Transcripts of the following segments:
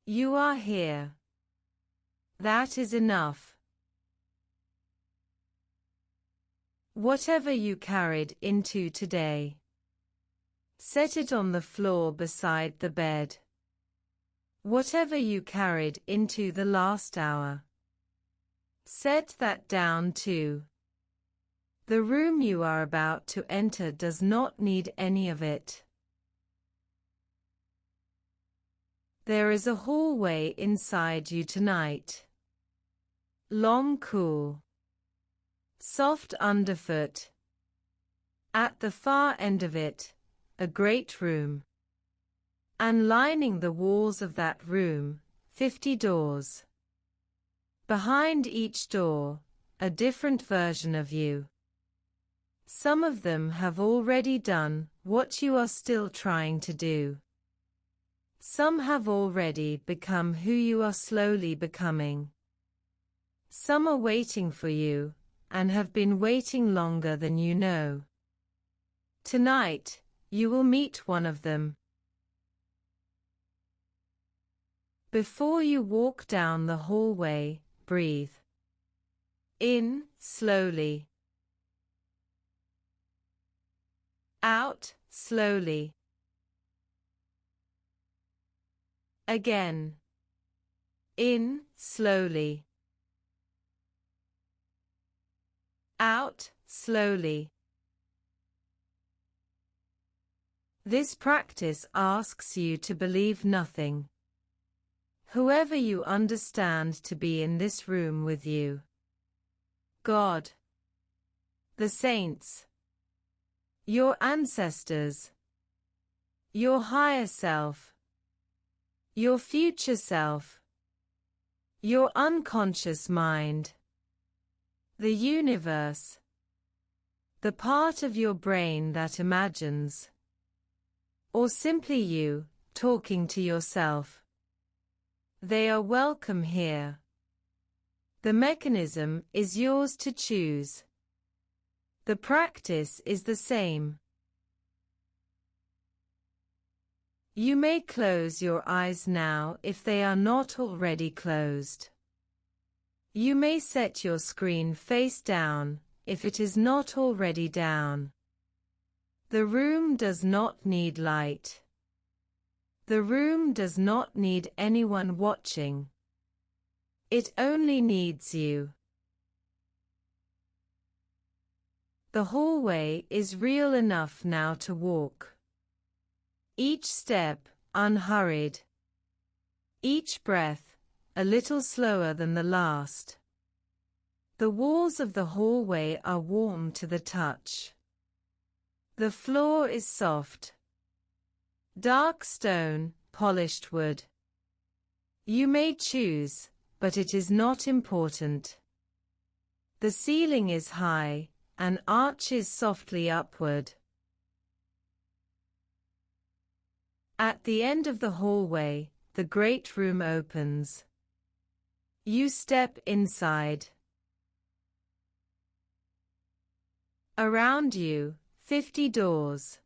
You are here. That is enough. Whatever you carried into today, set it on the floor beside the bed. Whatever you carried into the last hour, set that down too. The room you are about to enter does not need any of it. There is a hallway inside you tonight. Long, cool, soft underfoot. At the far end of it, a great room. And lining the walls of that room, 50 doors. Behind each door, a different version of you. Some of them have already done what you are still trying to do. Some have already become who you are slowly becoming. Some are waiting for you, and have been waiting longer than you know. Tonight, you will meet one of them. Before you walk down the hallway, breathe in slowly. Out slowly. Again. In slowly. Out slowly. This practice asks you to believe nothing. Whoever you understand to be in this room with you, God, the saints, your ancestors, your higher self, your future self, your unconscious mind, the universe, the part of your brain that imagines, or simply you, talking to yourself. They are welcome here. The mechanism is yours to choose. The practice is the same. You may close your eyes now if they are not already closed. You may set your screen face down if it is not already down. The room does not need light. The room does not need anyone watching. It only needs you. The hallway is real enough now to walk. Each step, unhurried. Each breath, a little slower than the last. The walls of the hallway are warm to the touch. The floor is soft. Dark stone, polished wood. You may choose, but it is not important. The ceiling is high, and arches softly upward. At the end of the hallway, the great room opens. You step inside. Around you, 50 doors.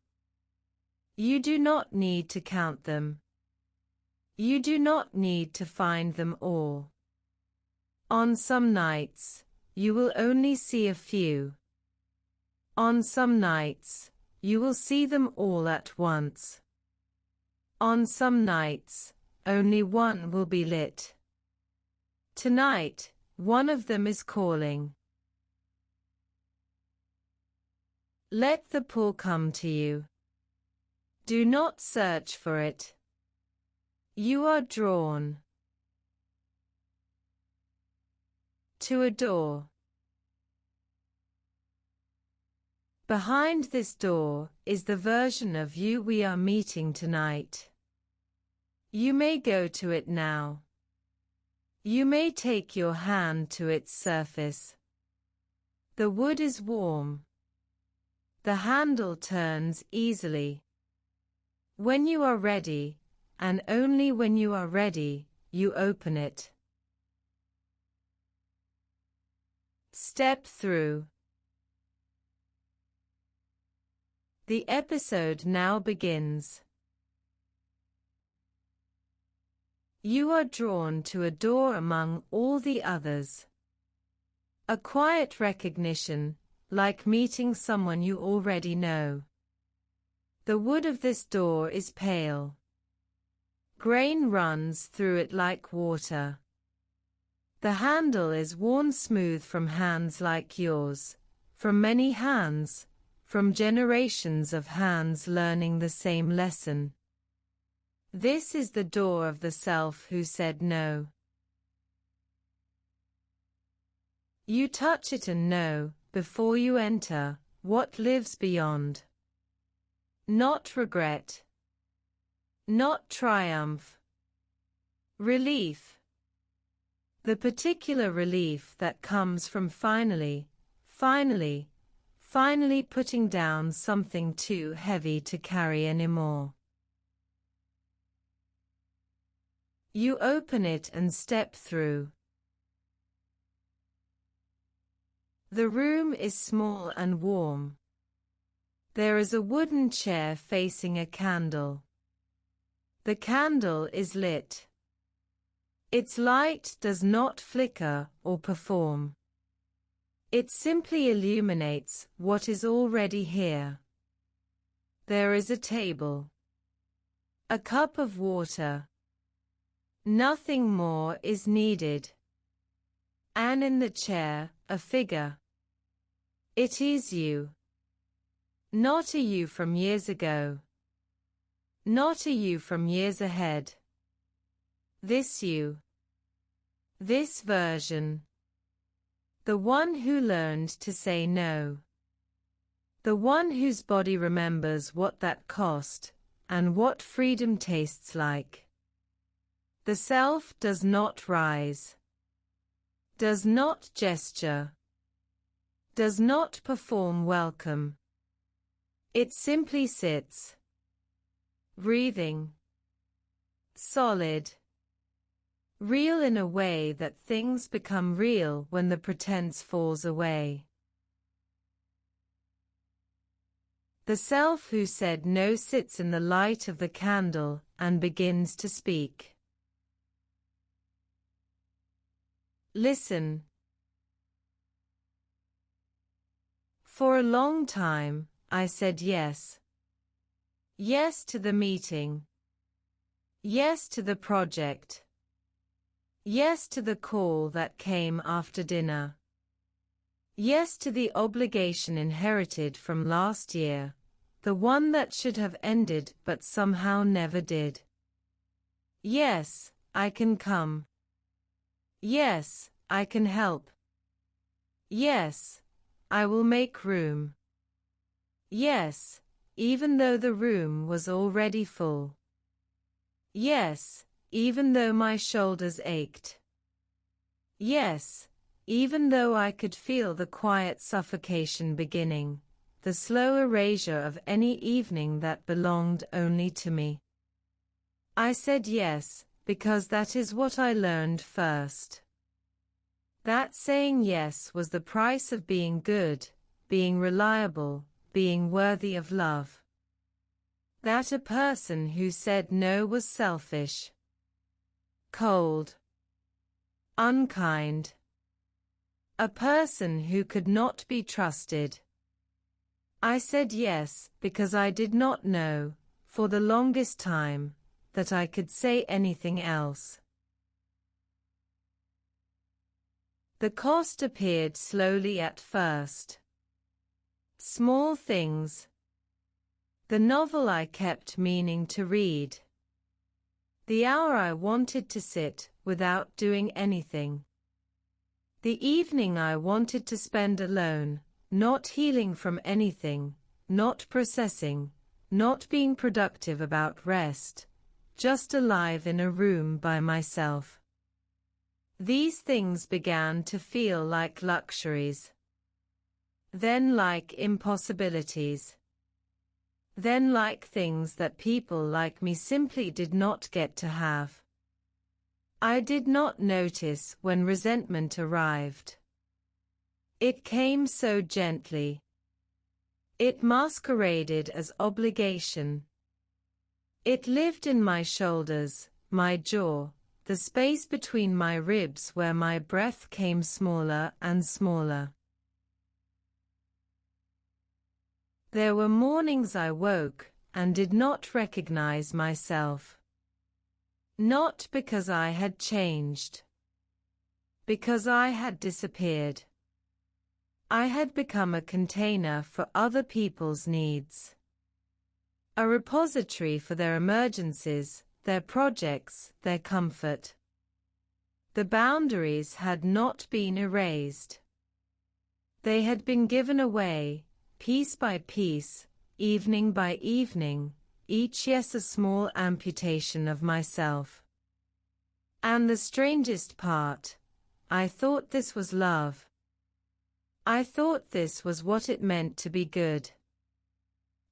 You do not need to count them. You do not need to find them all. On some nights, you will only see a few. On some nights, you will see them all at once. On some nights, only one will be lit. Tonight, one of them is calling. Let the pull come to you. Do not search for it. You are drawn to a door. Behind this door is the version of you we are meeting tonight. You may go to it now. You may take your hand to its surface. The wood is warm. The handle turns easily. When you are ready, and only when you are ready, you open it. Step through. The episode now begins. You are drawn to a door among all the others. A quiet recognition, like meeting someone you already know. The wood of this door is pale. Grain runs through it like water. The handle is worn smooth from hands like yours, from many hands, from generations of hands learning the same lesson. This is the door of the self who said no. You touch it and know, before you enter, what lives beyond. Not regret. Not triumph. Relief. The particular relief that comes from finally putting down something too heavy to carry anymore. You open it and step through. The room is small and warm. There is a wooden chair facing a candle. The candle is lit. Its light does not flicker or perform. It simply illuminates what is already here. There is a table. A cup of water. Nothing more is needed. And in the chair, a figure. It is you. Not a you from years ago. Not a you from years ahead. This you. This version. The one who learned to say no. The one whose body remembers what that cost, and what freedom tastes like. The self does not rise. Does not gesture. Does not perform welcome. It simply sits. Breathing. Solid. Real in a way that things become real when the pretense falls away. The self who said no sits in the light of the candle and begins to speak. Listen. For a long time, I said yes. Yes to the meeting. Yes to the project. Yes to the call that came after dinner. Yes to the obligation inherited from last year, the one that should have ended but somehow never did. Yes, I can come. Yes, I can help. Yes, I will make room. Yes, even though the room was already full. Yes, even though my shoulders ached. Yes, even though I could feel the quiet suffocation beginning, the slow erasure of any evening that belonged only to me. I said yes, because that is what I learned first. That saying yes was the price of being good, being reliable, being worthy of love. That a person who said no was selfish. Cold. Unkind. A person who could not be trusted. I said yes because I did not know, for the longest time, that I could say anything else. The cost appeared slowly at first. Small things. The novel I kept meaning to read. The hour I wanted to sit without doing anything. The evening I wanted to spend alone, not healing from anything, not processing, not being productive about rest, just alive in a room by myself. These things began to feel like luxuries. Then like impossibilities. Then like things that people like me simply did not get to have. I did not notice when resentment arrived. It came so gently. It masqueraded as obligation. It lived in my shoulders, my jaw, the space between my ribs where my breath came smaller and smaller. There were mornings I woke and did not recognize myself. Not because I had changed. Because I had disappeared. I had become a container for other people's needs. A repository for their emergencies, their projects, their comfort. The boundaries had not been erased. They had been given away, piece by piece, evening by evening, each yes a small amputation of myself. And the strangest part, I thought this was love. I thought this was what it meant to be good.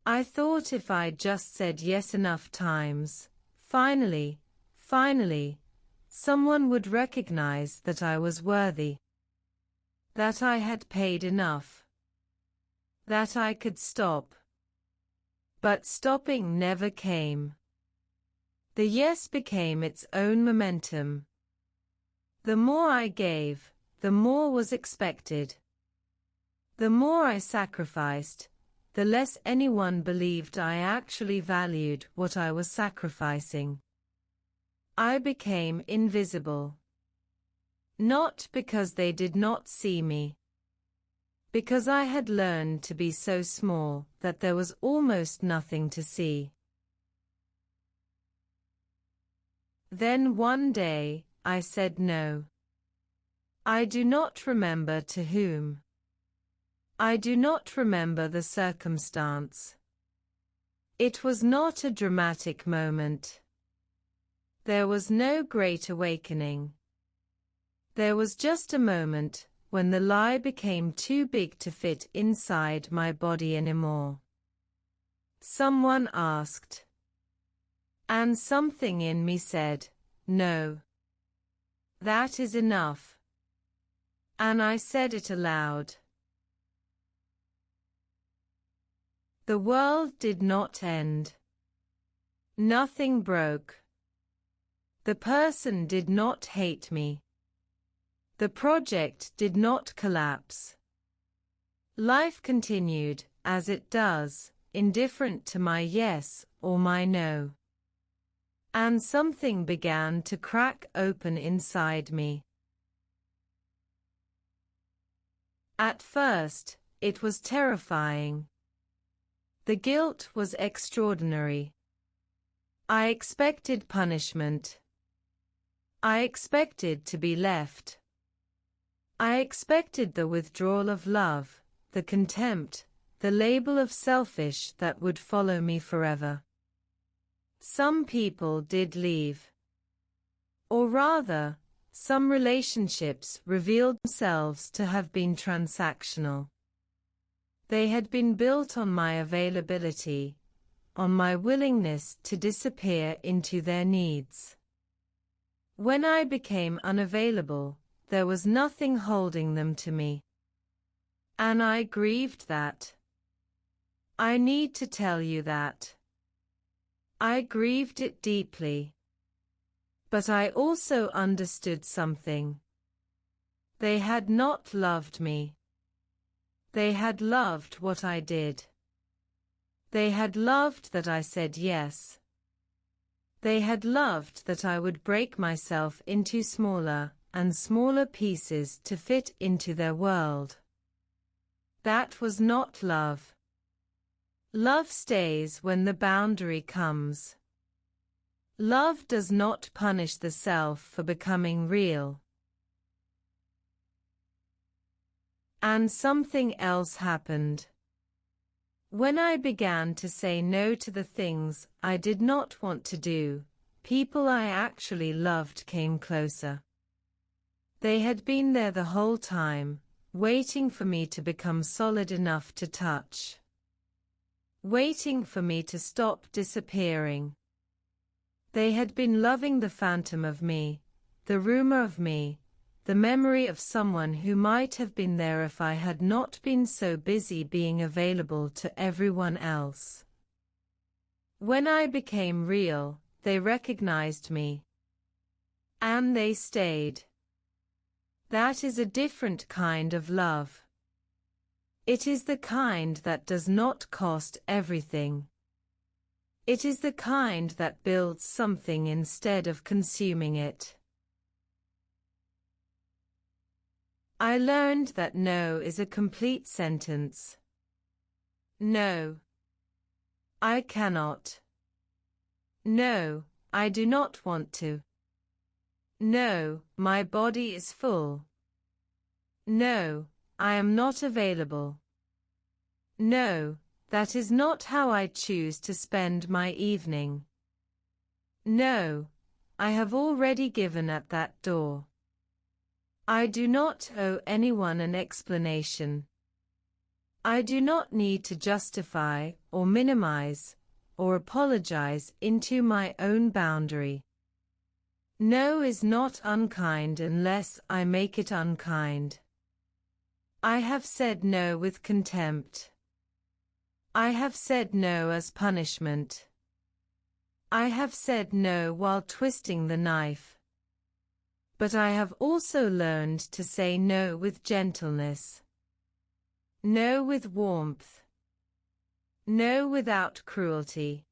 I thought if I just said yes enough times, finally, someone would recognize that I was worthy. That I had paid enough. That I could stop. But stopping never came. The yes became its own momentum. The more I gave, the more was expected. The more I sacrificed, the less anyone believed I actually valued what I was sacrificing. I became invisible. Not because they did not see me. Because I had learned to be so small that there was almost nothing to see. Then one day, I said no. I do not remember to whom. I do not remember the circumstance. It was not a dramatic moment. There was no great awakening. There was just a moment when the lie became too big to fit inside my body anymore. Someone asked. And something in me said, no. That is enough. And I said it aloud. The world did not end. Nothing broke. The person did not hate me. The project did not collapse. Life continued, as it does, indifferent to my yes or my no. And something began to crack open inside me. At first, it was terrifying. The guilt was extraordinary. I expected punishment. I expected to be left. I expected the withdrawal of love, the contempt, the label of selfish that would follow me forever. Some people did leave. Or rather, some relationships revealed themselves to have been transactional. They had been built on my availability, on my willingness to disappear into their needs. When I became unavailable, there was nothing holding them to me. And I grieved that. I need to tell you that. I grieved it deeply. But I also understood something. They had not loved me. They had loved what I did. They had loved that I said yes. They had loved that I would break myself into smaller and smaller pieces to fit into their world. That was not love. Love stays when the boundary comes. Love does not punish the self for becoming real. And something else happened. When I began to say no to the things I did not want to do, people I actually loved came closer. They had been there the whole time, waiting for me to become solid enough to touch. Waiting for me to stop disappearing. They had been loving the phantom of me, the rumor of me, the memory of someone who might have been there if I had not been so busy being available to everyone else. When I became real, they recognized me. And they stayed. That is a different kind of love. It is the kind that does not cost everything. It is the kind that builds something instead of consuming it. I learned that no is a complete sentence. No. I cannot. No, I do not want to. No, my body is full. No, I am not available. No, that is not how I choose to spend my evening. No, I have already given at that door. I do not owe anyone an explanation. I do not need to justify or minimize or apologize into my own boundary. No is not unkind unless I make it unkind. I have said no with contempt. I have said no as punishment. I have said no while twisting the knife. But I have also learned to say no with gentleness. No with warmth. No without cruelty.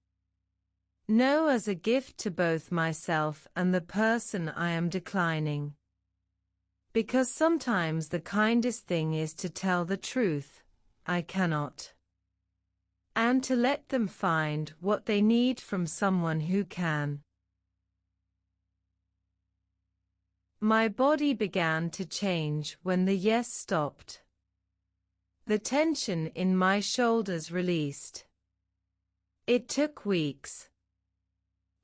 No as a gift to both myself and the person I am declining. Because sometimes the kindest thing is to tell the truth, I cannot. And to let them find what they need from someone who can. My body began to change when the yes stopped. The tension in my shoulders released. It took weeks.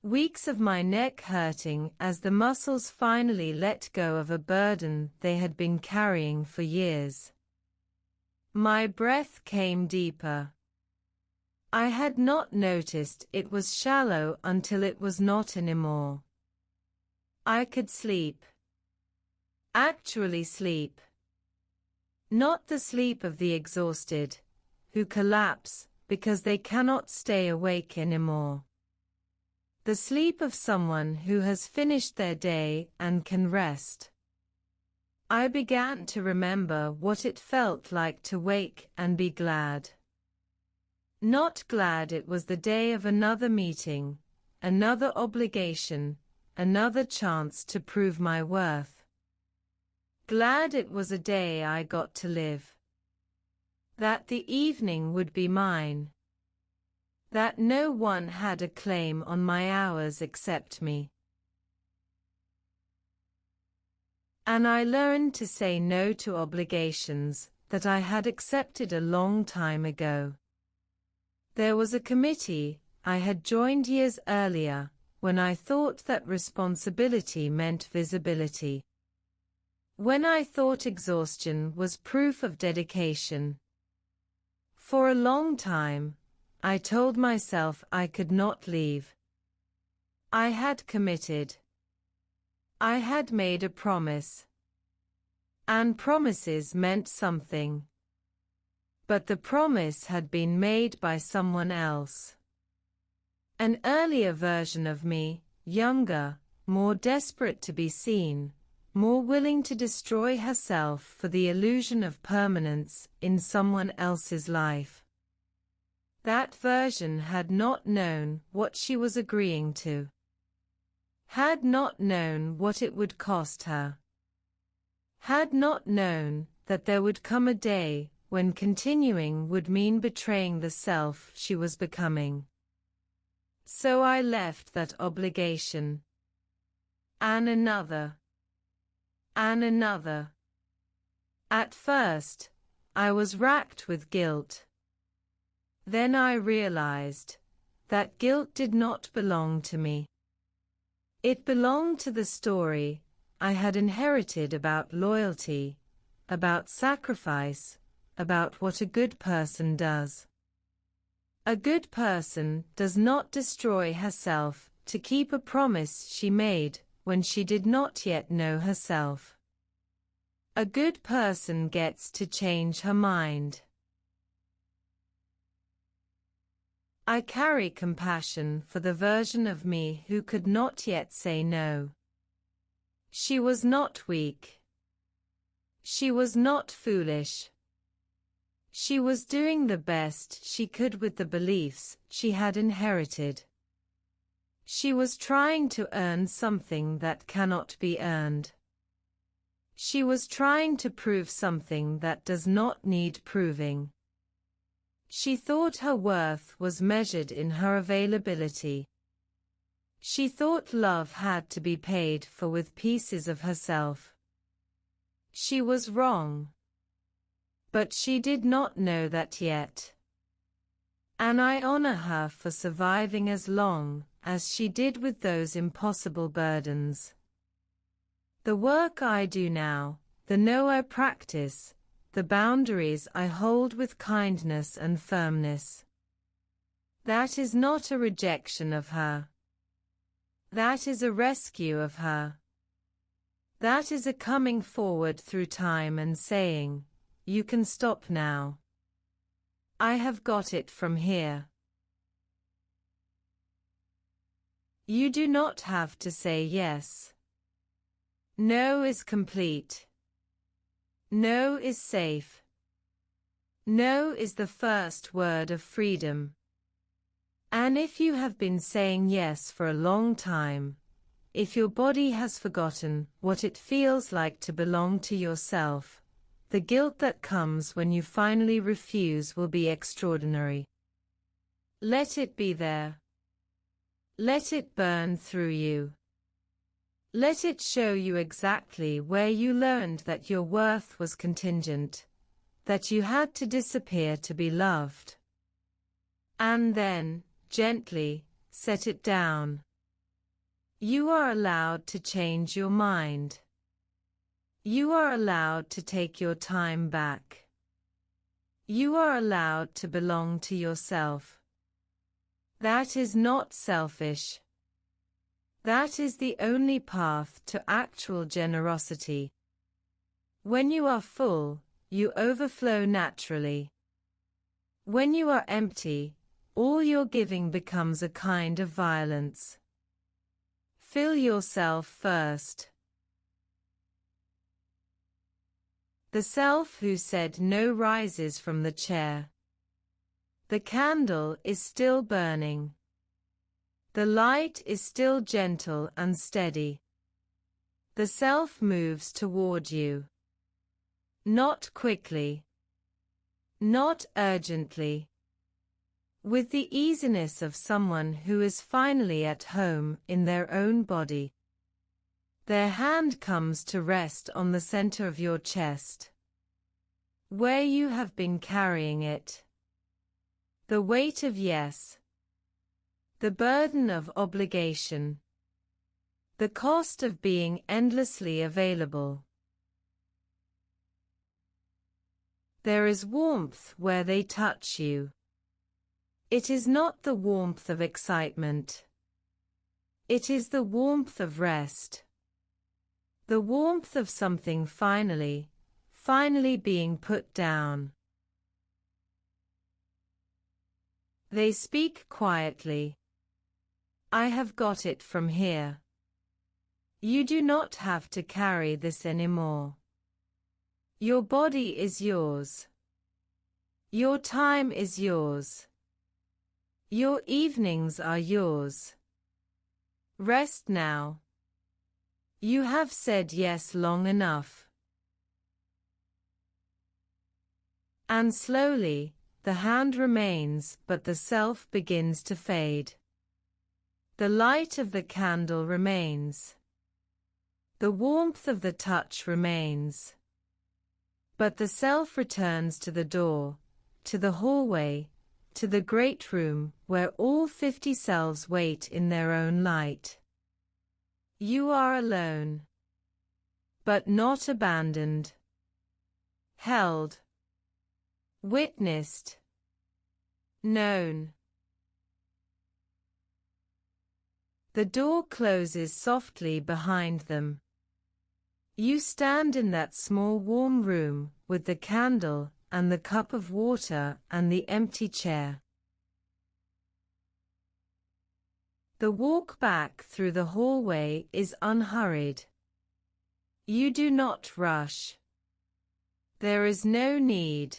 Weeks of my neck hurting as the muscles finally let go of a burden they had been carrying for years. My breath came deeper. I had not noticed it was shallow until it was not anymore. I could sleep. Actually sleep. Not the sleep of the exhausted, who collapse because they cannot stay awake anymore. The sleep of someone who has finished their day and can rest. I began to remember what it felt like to wake and be glad. Not glad it was the day of another meeting, another obligation, another chance to prove my worth. Glad it was a day I got to live. That the evening would be mine. That no one had a claim on my hours except me. And I learned to say no to obligations that I had accepted a long time ago. There was a committee I had joined years earlier when I thought that responsibility meant visibility. When I thought exhaustion was proof of dedication. For a long time, I told myself I could not leave. I had committed. I had made a promise. And promises meant something. But the promise had been made by someone else. An earlier version of me, younger, more desperate to be seen, more willing to destroy herself for the illusion of permanence in someone else's life. That version had not known what she was agreeing to. Had not known what it would cost her. Had not known that there would come a day when continuing would mean betraying the self she was becoming. So I left that obligation. And another. And another. At first, I was racked with guilt. Then I realized that guilt did not belong to me. It belonged to the story I had inherited about loyalty, about sacrifice, about what a good person does. A good person does not destroy herself to keep a promise she made when she did not yet know herself. A good person gets to change her mind. I carry compassion for the version of me who could not yet say no. She was not weak. She was not foolish. She was doing the best she could with the beliefs she had inherited. She was trying to earn something that cannot be earned. She was trying to prove something that does not need proving. She thought her worth was measured in her availability. She thought love had to be paid for with pieces of herself. She was wrong. But she did not know that yet. And I honor her for surviving as long as she did with those impossible burdens. The work I do now, the know I practice, the boundaries I hold with kindness and firmness. That is not a rejection of her. That is a rescue of her. That is a coming forward through time and saying, you can stop now. I have got it from here. You do not have to say yes. No is complete. No is safe. No is the first word of freedom. And if you have been saying yes for a long time, if your body has forgotten what it feels like to belong to yourself, the guilt that comes when you finally refuse will be extraordinary. Let it be there. Let it burn through you. Let it show you exactly where you learned that your worth was contingent, that you had to disappear to be loved. And then, gently, set it down. You are allowed to change your mind. You are allowed to take your time back. You are allowed to belong to yourself. That is not selfish. That is the only path to actual generosity. When you are full, you overflow naturally. When you are empty, all your giving becomes a kind of violence. Fill yourself first. The self who said no rises from the chair. The candle is still burning. The light is still gentle and steady. The self moves toward you. Not quickly. Not urgently. With the easiness of someone who is finally at home in their own body. Their hand comes to rest on the center of your chest, where you have been carrying it. The weight of yes. The burden of obligation. The cost of being endlessly available. There is warmth where they touch you. It is not the warmth of excitement. It is the warmth of rest. The warmth of something finally being put down. They speak quietly. I have got it from here. You do not have to carry this anymore. Your body is yours. Your time is yours. Your evenings are yours. Rest now. You have said yes long enough. And slowly, the hand remains, but the self begins to fade. The light of the candle remains. The warmth of the touch remains. But the self returns to the door, to the hallway, to the great room where all 50 selves wait in their own light. You are alone. But not abandoned. Held. Witnessed. Known. The door closes softly behind them. You stand in that small warm room with the candle and the cup of water and the empty chair. The walk back through the hallway is unhurried. You do not rush. There is no need.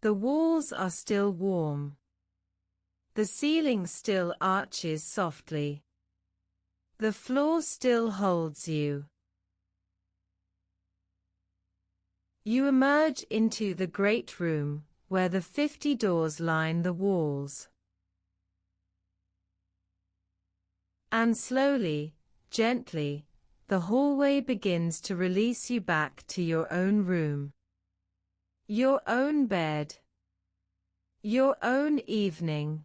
The walls are still warm. The ceiling still arches softly. The floor still holds you. You emerge into the great room, where the 50 doors line the walls. And slowly, gently, the hallway begins to release you back to your own room. Your own bed. Your own evening.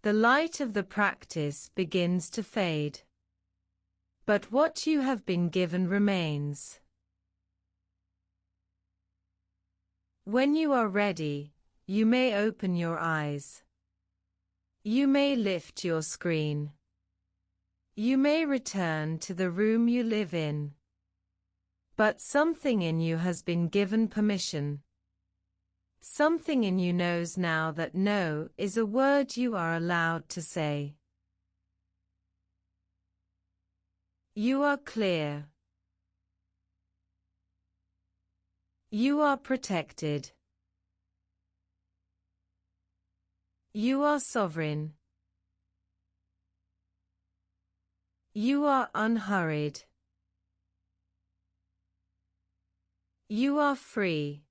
The light of the practice begins to fade. But what you have been given remains. When you are ready, you may open your eyes. You may lift your screen. You may return to the room you live in. But something in you has been given permission. Something in you knows now that no is a word you are allowed to say. You are clear. You are protected. You are sovereign. You are unhurried. You are free.